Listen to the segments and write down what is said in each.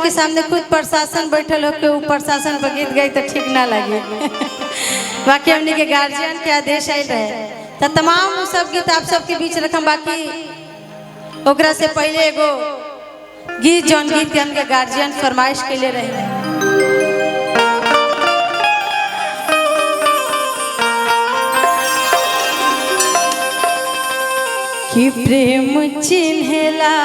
के सामने खुद प्रशासन बैठल हो के ऊ प्रशासन पर गीत गई तो ठीक ना लगे। बाकी हमने के गार्जियन के आदेश आयल रहे तो तमाम सब गीत आप सबके बीच रखम। बाकी ओकरा से पहले एगो गीत जौन गीत के हमके गार्जियन फरमाइश के लिए रहे कि प्रेम चिन्हेला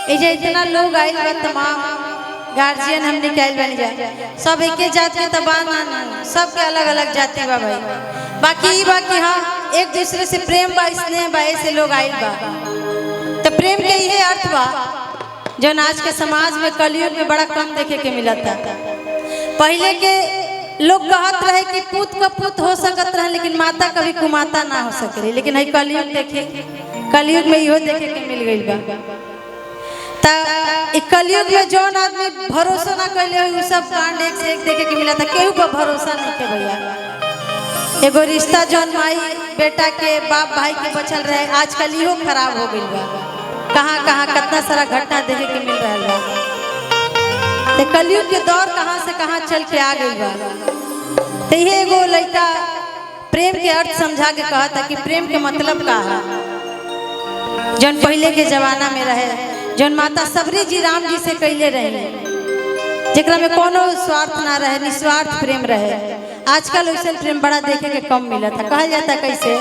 देखिए इतना लोग आयल बा तमाम गार्जियन हमने के आयल बन जा सब एक जात के तबान सबके अलग अलग जाति बा भाई। बाकी हाँ एक दूसरे से प्रेम बा स्नेह बा ऐसे लोग आयल बा तो प्रेम के ये अर्थ बा जो आज के समाज में कलयुग में बड़ा कम देखे के मिला था। पहले के लोग कहत रहे कि पुत का पुत हो सकत रहे लेकिन माता कभी कुमाता ना हो सके, लेकिन कलयुग देखे कलयुग में इहो देखे के मिल गई बा। कलयुग में जौन आदमी भरोसा ना कैले हो सब कांड एक से एक देखे के मिला था। केहू पर भरोसा नहीं के भैया। एगो रिश्ता जौन माई बेटा के बाप भाई के बचल रहे आजकल इहो खराब हो गई बा। कहाँ कहाँ कितना सारा घटना देखे के मिल रहा बा। तो कलयुग के दौर कहाँ से कहाँ चल के आ गई बा। तो ये एगो लड़का प्रेम के अर्थ समझा के कहा था कि प्रेम के मतलब का है जौन पहले के जमाना में रहे, जौन माता सबरी जी राम जी से कैले रहे, जेकरा में कोनो स्वार्थ ना रहे, निस्वार्थ प्रेम रहे। आजकल वैसे प्रेम बड़ा देखे के कम मिला था। कहा जाता कैसे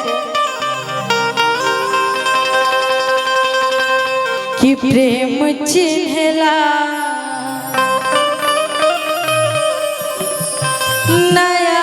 कि प्रेम चिन्हेला नया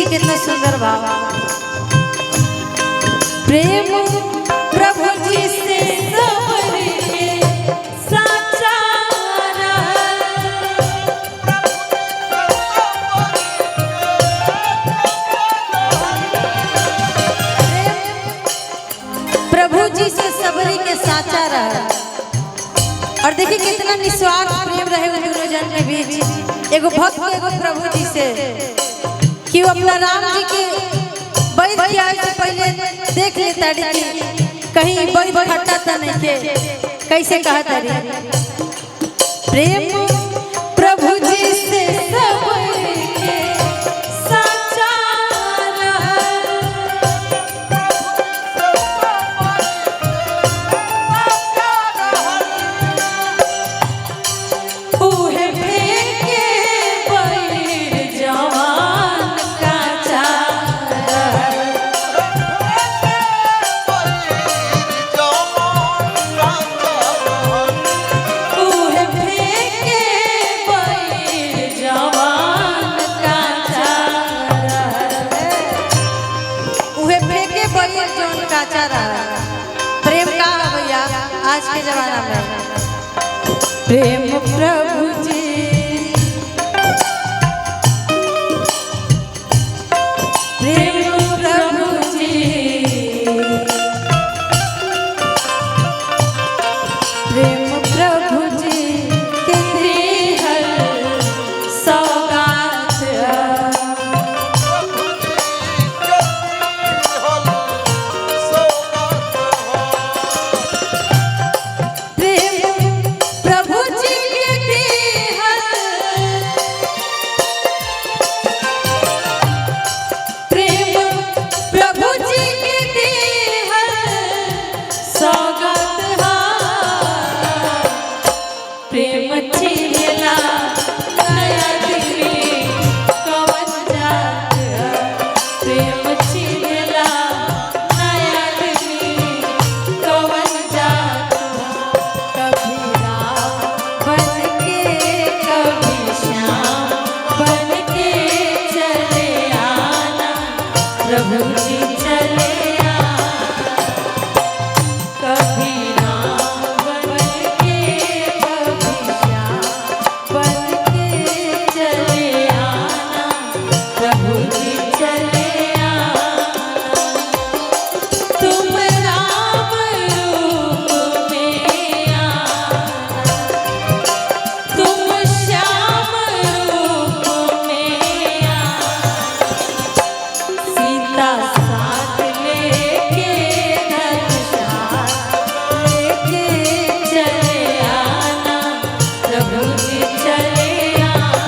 कितना सुंदर भाव। प्रेम प्रभु जी से सबके साचा प्रभु जी से सबरी के साचा रहा। और देखिए कितना निस्वार्थ प्रेम रहे उन दोनों जन के बीच। एगो भक्त एगो प्रभु जी से कि वो अपना राम जी के बैठ के आए से पहले देख लेता कि कहीं बैठ खट्टा तो नहीं के। कैसे कहा तारी प्रेम प्रभु जी से सबके प्रेम प्रभु जी प्रेम प्रभु जी प्रेम प्रभु जी कितनी हर सौगात प्रभु जी चले कभी राम बन के कभी श्याम बन के चले आना प्रभु जी चले आना तुम राम रूप में आना तुम श्याम रूप में आना सीता साथ लेके धनुषार लेके चले आना प्रभु जी चले आना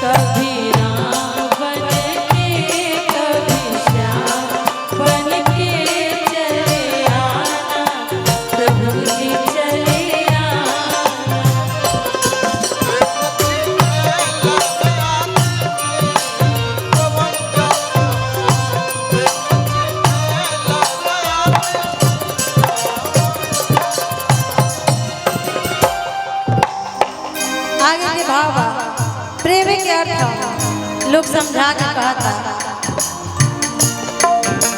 कभी राम बन के कभी श्याम बन के चले आना प्रभु जी चले आना आगे के भाव प्रेम के अर्थ लोग समझा के कहता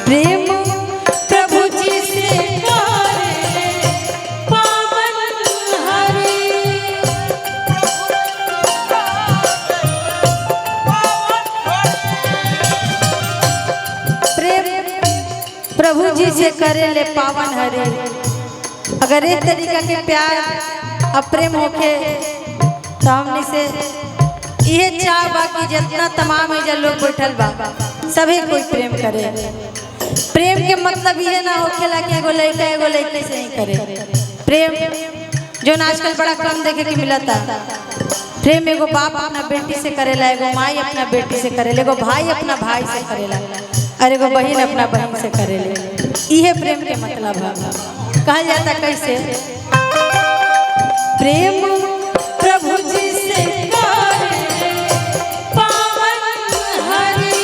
प्रेम प्रभु जी से करे पावन हरि प्रेम प्रभु जी से करे ले पावन हरि अगर एक तरीका के प्यार अब प्रेम होके तो हमने से ये चाह बा कि जितना तमाम है लोग बैठल बा सभी कोई प्रेम करे प्रेम के मतलब ये ना होखेला कि एगो लड़के से ही करे प्रेम जो आजकल बड़ा कम देखे के मिलता प्रेम एगो बाप अपना बेटी से करेला एगो माई अपना बेटी से करेला एगो भाई अपना भाई से करेला और एगो बहन अपना बहन से करेले ये प्रेम के मतलब है कहा जाता कैसे प्रेम प्रभु जी से करे पावन हरि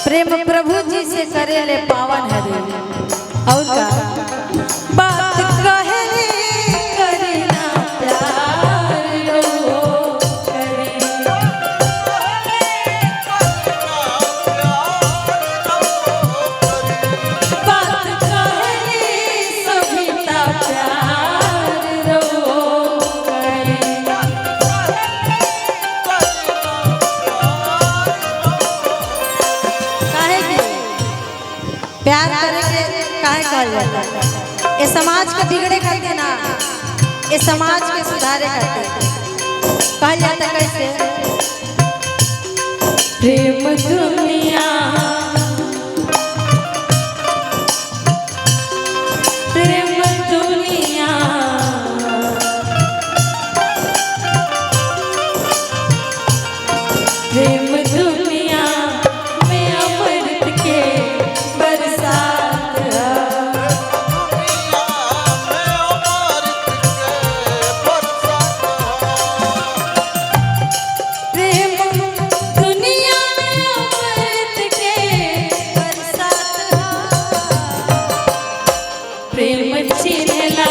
प्रेम प्रभु जी से करे ले पावन हरि और का बात कहे करे ना प्यार रो करे प्यार करे के काहे कहल जाता ये समाज के बिगड़े खातिर ना ये समाज के सुधारे खातिर कहल जाता कैसे प्रेम दुनिया प्रेम दुनिया प्रेम दुनिया में अमृत के प्रेम चिन्हला